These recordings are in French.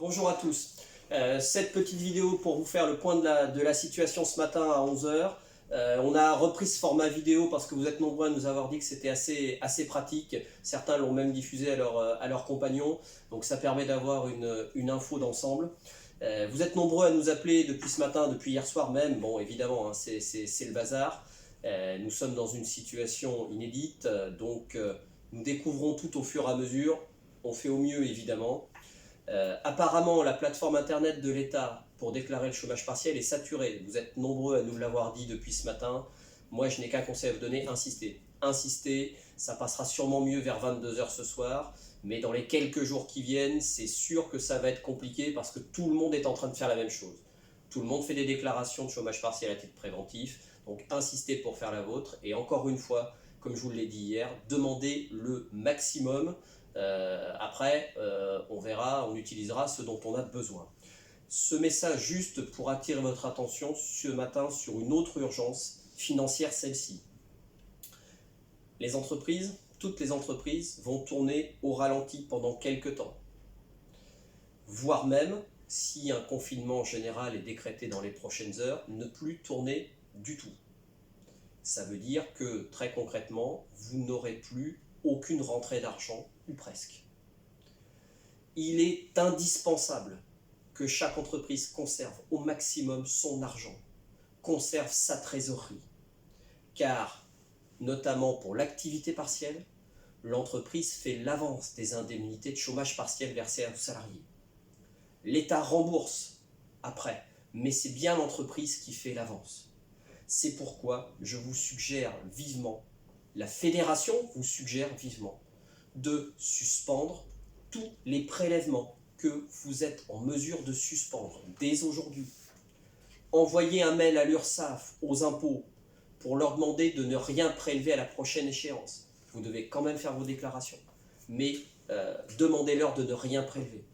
Bonjour à tous. Cette petite vidéo pour vous faire le point de la situation ce matin à 11 heures. On a repris ce format vidéo parce que vous êtes nombreux à nous avoir dit que c'était assez pratique. Certains l'ont même diffusé à leurs compagnons. Donc ça permet d'avoir une info d'ensemble. Vous êtes nombreux à nous appeler depuis ce matin, depuis hier soir même. Bon, évidemment, hein, c'est le bazar. Nous sommes dans une situation inédite. Donc nous découvrons tout au fur et à mesure. On fait au mieux, évidemment. Apparemment, la plateforme internet de l'État pour déclarer le chômage partiel est saturée. Vous êtes nombreux à nous l'avoir dit depuis ce matin. Moi, je n'ai qu'un conseil à vous donner, insistez. Insistez, ça passera sûrement mieux vers 22 heures ce soir. Mais dans les quelques jours qui viennent, c'est sûr que ça va être compliqué parce que tout le monde est en train de faire la même chose. Tout le monde fait des déclarations de chômage partiel à titre préventif. Donc insistez pour faire la vôtre. Et encore une fois, comme je vous l'ai dit hier, demandez le maximum. Après, on verra, on utilisera ce dont on a besoin. Ce message juste pour attirer votre attention ce matin sur une autre urgence financière, celle-ci. Les entreprises, toutes les entreprises vont tourner au ralenti pendant quelques temps. Voire même, si un confinement général est décrété dans les prochaines heures, ne plus tourner du tout. Ça veut dire que très concrètement, vous n'aurez plus aucune rentrée d'argent, ou presque. Il est indispensable que chaque entreprise conserve au maximum son argent, conserve sa trésorerie, car, notamment pour l'activité partielle, l'entreprise fait l'avance des indemnités de chômage partiel versées aux salariés. L'État rembourse après, mais c'est bien l'entreprise qui fait l'avance. C'est pourquoi je vous suggère vivement, la fédération vous suggère vivement, de suspendre tous les prélèvements que vous êtes en mesure de suspendre dès aujourd'hui. Envoyez un mail à l'URSSAF, aux impôts, pour leur demander de ne rien prélever à la prochaine échéance. Vous devez quand même faire vos déclarations, mais demandez-leur de ne rien prélever.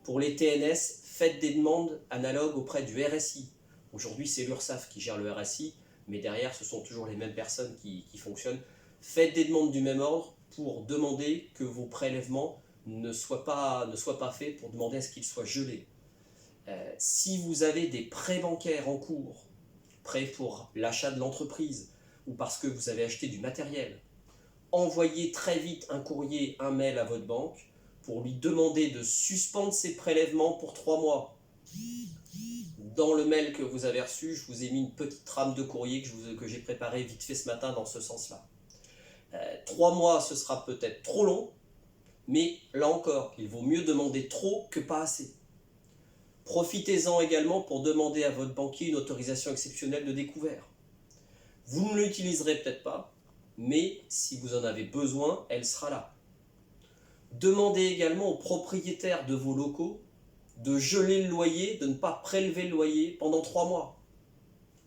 Pour les TNS, faites des demandes analogues auprès du RSI. Aujourd'hui, c'est l'URSSAF qui gère le RSI, mais derrière, ce sont toujours les mêmes personnes qui fonctionnent. Faites des demandes du même ordre pour demander que vos prélèvements ne soient pas faits, pour demander à ce qu'ils soient gelés. Si vous avez des prêts bancaires en cours, prêts pour l'achat de l'entreprise ou parce que vous avez acheté du matériel, envoyez très vite un courrier, un mail à votre banque pour lui demander de suspendre ses prélèvements pour 3 mois. Dans le mail que vous avez reçu, je vous ai mis une petite trame de courrier que j'ai préparé vite fait ce matin dans ce sens-là. 3 mois, ce sera peut-être trop long, mais là encore, il vaut mieux demander trop que pas assez. Profitez-en également pour demander à votre banquier une autorisation exceptionnelle de découvert. Vous ne l'utiliserez peut-être pas, mais si vous en avez besoin, elle sera là. Demandez également aux propriétaires de vos locaux de geler le loyer, de ne pas prélever le loyer pendant 3 mois.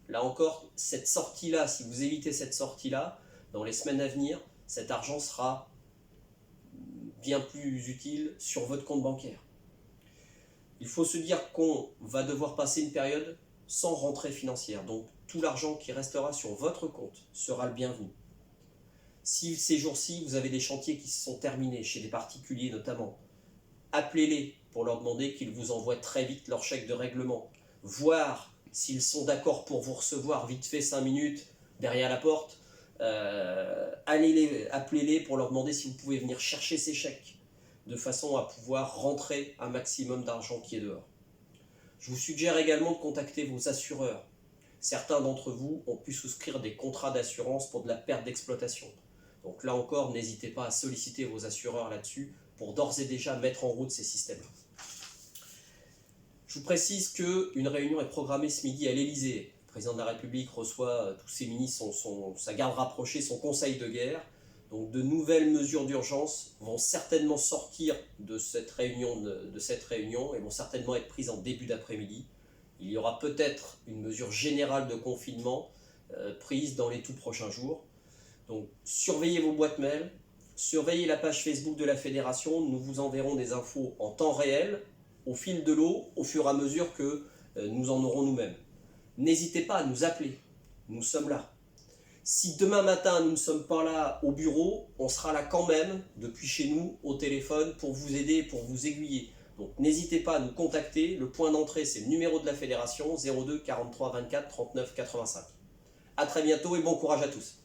Là encore, cette sortie-là, si vous évitez cette sortie-là, dans les semaines à venir, cet argent sera bien plus utile sur votre compte bancaire. Il faut se dire qu'on va devoir passer une période sans rentrée financière. Donc tout l'argent qui restera sur votre compte sera le bienvenu. Si ces jours-ci, vous avez des chantiers qui se sont terminés, chez des particuliers notamment, appelez-les pour leur demander qu'ils vous envoient très vite leur chèque de règlement. Voir s'ils sont d'accord pour vous recevoir vite fait 5 minutes derrière la porte. Appelez-les pour leur demander si vous pouvez venir chercher ces chèques, de façon à pouvoir rentrer un maximum d'argent qui est dehors. Je vous suggère également de contacter vos assureurs. Certains d'entre vous ont pu souscrire des contrats d'assurance pour de la perte d'exploitation. Donc là encore, n'hésitez pas à solliciter vos assureurs là-dessus pour d'ores et déjà mettre en route ces systèmes-là. Je vous précise qu'une réunion est programmée ce midi à l'Élysée. Le président de la République reçoit tous ses ministres, sa garde rapprochée, son conseil de guerre. Donc de nouvelles mesures d'urgence vont certainement sortir de cette réunion et vont certainement être prises en début d'après-midi. Il y aura peut-être une mesure générale de confinement prise dans les tout prochains jours. Donc surveillez vos boîtes mail, surveillez la page Facebook de la Fédération, nous vous enverrons des infos en temps réel, au fil de l'eau, au fur et à mesure que nous en aurons nous-mêmes. N'hésitez pas à nous appeler, nous sommes là. Si demain matin nous ne sommes pas là au bureau, on sera là quand même, depuis chez nous, au téléphone, pour vous aider, pour vous aiguiller. Donc n'hésitez pas à nous contacter. Le point d'entrée, c'est le numéro de la fédération 02 43 24 39 85. A très bientôt et bon courage à tous.